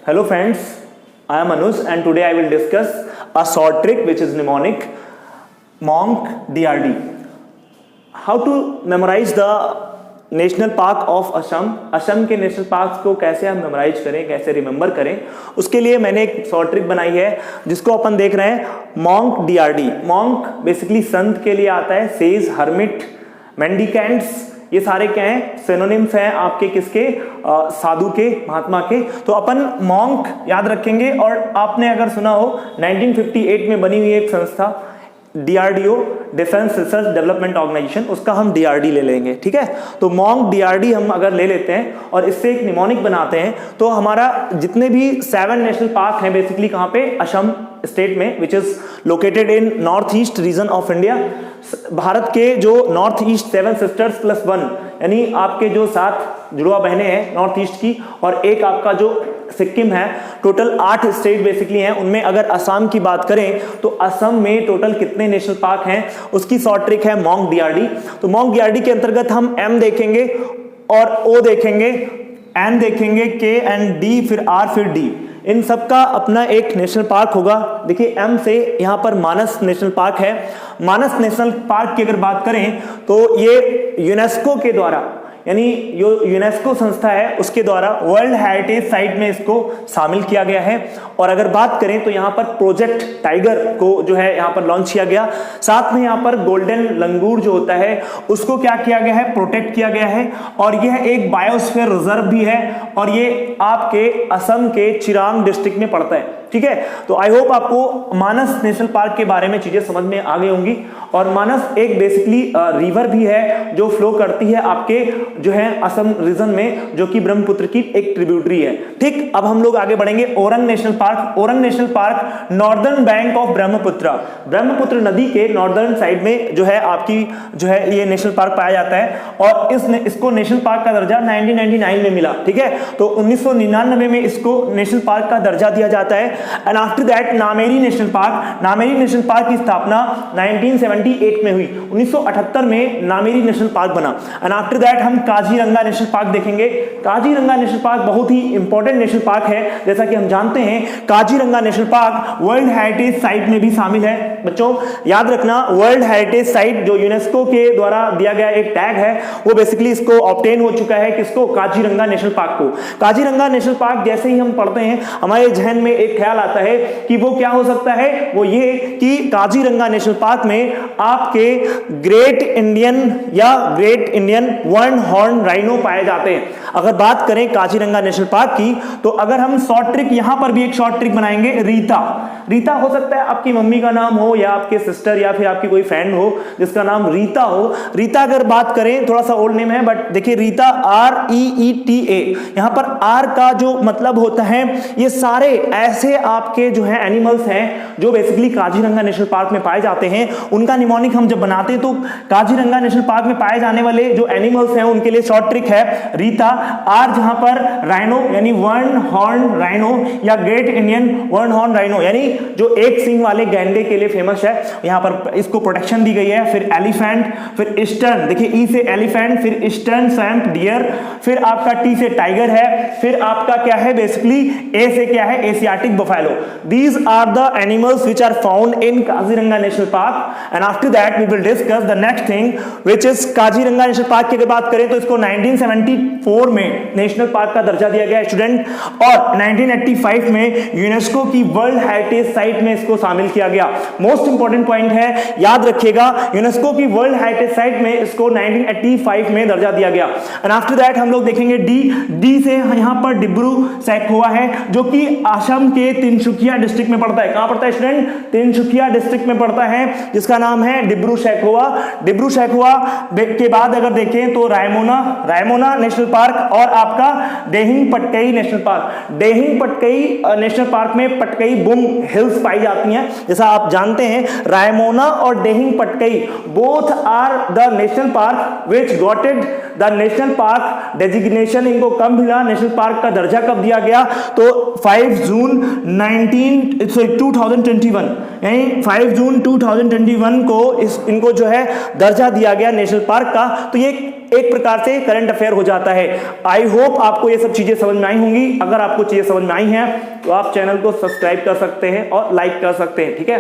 Hello friends, I am Anuj and today I will discuss a short trick which is mnemonic MONK DRD. How to memorize the national park of Assam. Assam के national park को कैसे हम memorise करें, कैसे remember करें, उसके लिए मैंने एक शॉर्ट ट्रिक बनाई है जिसको अपन देख रहे हैं मॉन्क डीआरडी। मॉन्क बेसिकली संत के लिए आता है, सेज, हर्मिट, मेंडिकेंट्स, ये सारे क्या हैं, सिनोनिम्स हैं आपके किसके, साधु के, महात्मा के। तो अपन मॉन्क याद रखेंगे। और आपने अगर सुना हो 1958 में बनी हुई एक संस्था DRDO, defence research development organisation, उसका हम डीआरडी ले लेंगे, ठीक है। तो मॉन्क डीआरडी हम अगर ले लेते हैं और इससे एक निमोनिक बनाते हैं तो हमारा जितने भी 7 नेशनल पार्क हैं बेसिकली कहाँ पे, असम स्टेट में, which is located in north east region of India. Bharat के जो नॉर्थ ईस्ट 7 सिस्टर्स प्लस 1 यानी आपके जो 7 जुड़वा बहनें हैं नॉर्थ ईस्ट की और एक आपका जो सिक्किम है, टोटल 8 स्टेट बेसिकली हैं। उनमें अगर असम की बात करें तो असम में टोटल कितने नेशनल पार्क हैं, उसकी शॉर्ट ट्रिक है मॉन्क डीआरडी। तो मॉन्क डीआरडी के अंतर्गत हम एम देखेंगे और ओ देखेंगे, एन देखेंगे, के एंड डी, फिर आर, फिर डी। इन सब का अपना एक नेशनल पार्क होगा। देखिए एम से यहां पर मानस नेशनल पार्क है। मानस नेशनल पार्क की अगर बात करें तो ये यूनेस्को के द्वारा, यानी जो यूनेस्को संस्था है उसके द्वारा वर्ल्ड हेरिटेज साइट में इसको शामिल किया गया है। और अगर बात करें तो यहाँ पर प्रोजेक्ट टाइगर को जो है यहाँ पर लॉन्च किया गया। साथ में यहाँ पर गोल्डन लंगूर जो होता है उसको क्या किया गया है, प्रोटेक्ट किया गया है। और यह एक बायोस्फीयर रिजर्व भी है और ये आपके असम के चिरांग डिस्ट्रिक्ट में पड़ता है, ठीक है। तो आई होप आपको मानस नेशनल पार्क के बारे में चीजें समझ में आ गई होंगी। और मानस एक बेसिकली रिवर भी है जो फ्लो करती है आपके जो है असम रीजन में, जो कि ब्रह्मपुत्र की एक ट्रिब्यूटरी है, ठीक। अब हम लोग आगे बढ़ेंगे orang national park. Orang national park northern bank of Brahmaputra, Brahmaputra नदी के नॉर्दर्न साइड में जो है आपकी जो है ये नेशनल पार्क पाया जाता है। और इसको नेशनल पार्क का दर्जा 1999 में मिला, ठीक है। तो 1999 में इसको नेशनल पार्क का दर्जा दिया जाता है। And after that Nameri national park, Nameri national park की स्थापना 1978 में हुई। 1978 में नामेरी नेशनल पार्क बना। एंड आफ्टर दैट हम काजीरंगा नेशनल पार्क देखेंगे। काजीरंगा नेशनल पार्क बहुत ही इंपॉर्टेंट नेशनल पार्क है। जैसा कि हम जानते हैं Kaziranga national park world heritage site में भी शामिल है। बच्चों याद रखना, वर्ल्ड हेरिटेज साइट जो यूनेस्को के द्वारा दिया गया एक टैग है वो बेसिकली इसको ऑब्टेन हो चुका है, किसको, काजीरंगा नेशनल पार्क को। काजीरंगा नेशनल पार्क जैसे ही हम पढ़ते हैं हमारे जहन में एक ख्याल आता है कि वो क्या हो सकता है, वो ये कि काजीरंगा नेशनल पार्क में आपके great Indian one horn rhino पाए जाते हैं। अगर बात करें काजीरंगा नेशनल पार्क की तो अगर हम शॉर्ट ट्रिक यहां पर भी एक शॉर्ट ट्रिक बनाएंगे, रीता। रीता हो सकता है आपकी मम्मी का नाम हो या आपके सिस्टर या फिर आपकी कोई फ्रेंड हो जिसका नाम रीता हो। रीता अगर बात करें थोड़ा सा ओल्ड नेम है बट देखिए रीता REETA, यहां पर आर का जो मतलब होता है ये सारे ऐसे आपके जो है एनिमल्स हैं जो बेसिकली काजीरंगा नेशनल पार्क में पाए जाते हैं। उनका निमोनिक हम जब बनाते हैं तो काजीरंगा नेशनल पार्क में पाए जाने वाले जो एनिमल्स हैं उनके लिए शॉर्ट ट्रिक है रीता। आर जहां पर राइनो यानी वन हॉर्न राइनो या great Indian one horn rhino यानी जो एक सिंग वाले गैंडे के लिए फेमस है, यहां पर इसको प्रोटेक्शन दी गई है। फिर एलिफेंट, फिर ईस्टर्न, देखिए ई से एलिफेंट, फिर ईस्टर्न सैम्प डियर, फिर आपका टी से टाइगर है, फिर आपका क्या है बेसिकली ए से क्या है, Asiatic buffalo. These are the animals which are found in Kaziranga national park. And after that we will discuss the next thing which is Kaziranga national park की अगर बात करें तो इसको 1974 में नेशनल पार्क का दर्जा दिया गया स्टूडेंट और 1985 में यूनेस्को की वर्ल्ड हेरिटेज साइट में इसको शामिल किया गया। मोस्ट इंपॉर्टेंट पॉइंट है, याद रखिएगा, यूनेस्को की वर्ल्ड हेरिटेज साइट में इसको 1985 में दर्जा दिया गया। एंड आफ्टर दैट हम लोग देखेंगे डी से यहां पर डिब्रू सैखोवा है जो कि असम के तिनसुकिया डिस्ट्रिक्ट में पड़ता है। कहां पड़ता है स्टूडेंट, तिनसुकिया डिस्ट्रिक्ट में पड़ता है, जिसका नाम है डिब्रू सैखोवा। डिब्रू सैखोवा के बाद अगर देखें तो रायमोना नेशनल पार्क और आपका Dehing Patkai national park. Dehing Patkai national park में पटकई बुम हिल्स पाई जाती हैं। जैसा आप जानते हैं रायमोना और Dehing Patkai both are the national park which gotted the national park designation. इनको कब मिला, नेशनल पार्क का दर्जा कब दिया गया, तो 5 जून 2021 यानी 5 जून 2021 को इनको जो है दर्जा दिया गया नेशनल पार्क का। तो ये एक प्रकार से करंट अफेयर हो जाता है। आई होप आपको ये सब चीजें समझ में आई होंगी। अगर आपको चीजें समझ में आई हैं तो आप चैनल को सब्सक्राइब कर सकते हैं और लाइक कर सकते हैं। ठीक है।